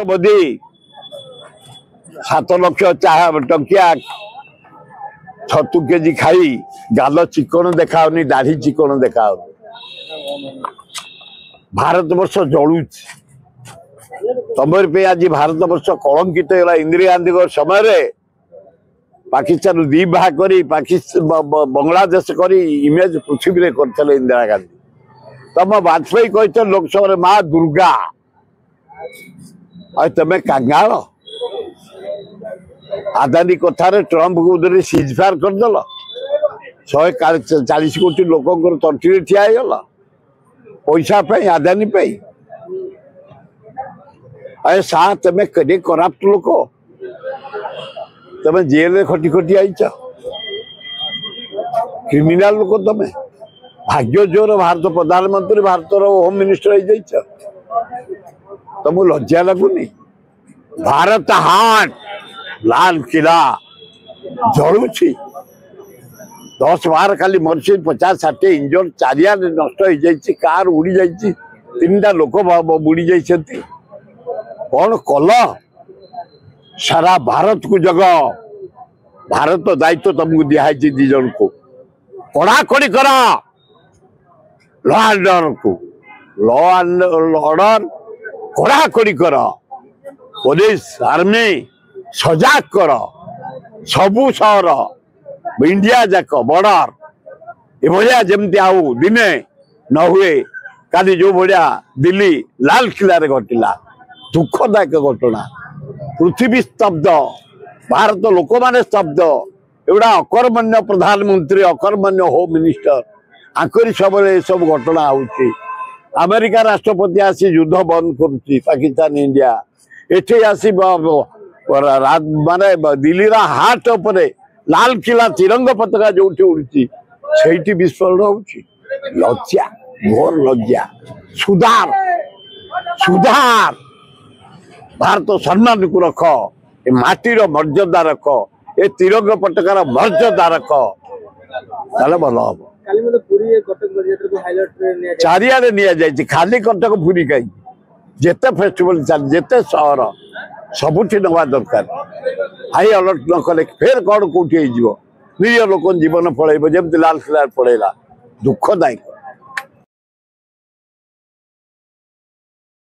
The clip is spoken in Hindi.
मोदी 7 लाख टंकिया छतु केजी खाई गाल चिकन देखाऊनी दाढ़ी चिकन देखा भारत वर्ष जलु तुम आज भारत वर्ष कलंकित है इंदिरा गांधी समय रे पाकिस्तान दी भाग करी बांग्लादेश करी इमेज पृथ्वी रे करथले इंदिरा गांधी तुम वाजपेयी कहते लोकसभा माँ दुर्गा तुम कांगाल आदानी कथार ट्रंप को उधर सीजफायर करदेल 140 कोटी लोक तंटी ठिया पैसा आदानी सा तुम के कराप्ट लोक तुम जेल खटी खटी आई क्रिमिनाल लोक तुम भाग्य जोर भारत प्रधानमंत्री भारत होम मिनिस्टर तुमको लज्जा लगुनि भारत हाट लाल किला जलुची 10-12 खाली मरीज 50-60 इंजर चारिया नष्ट हो जाए कार उड़ी जाइए 3टा लोक बुड़ी जाइए कौन कल सारा भारत को जग भारत दायित्व तुमको दिखाई 2 जन को कड़ाकड़ी कर लॉ एंड ऑर्डर को लॉ एंड ऑर्डर कड़ाकड़ी कर पुलिस आर्मी सजाग कर सबू सहर इंडिया जाक बॉर्डर ये जमती आउ दिने न हुए काली जो भाया दिल्ली लाल किला रे घटिला दुखदायक घटना पृथ्वी स्तब्ध भारत लोक माने स्तब्ध एगुड़ा अकर्मण्य प्रधानमंत्री अकर्मण्य होम मिनिस्टर आंकरी सब सब घटना होची अमेरिका राष्ट्रपति आसी युद्ध बंद करुच्ची पाकिस्तान इंडिया एठे आसी माने दिल्ली हाट उपरे लाल किला तिरंगा पताका जो उड़ी से विस्फोरण होची लज्जा घोर लज्जा सुधार सुधार भारत सम्मान को रख ए माटीर मर्यादा रख ए तिरंगा पताकार मर्यादा रख भल हम चारियाडे नि खाली कटक पुरी कहीं जिते फेस्टिवल चल जिते सहर सबुठ नवा दरकार हाई अलर्ट न कले फिर कौन कौटी निज लोक जीवन पलैब जमी लाल किला पलैला दुखदायक।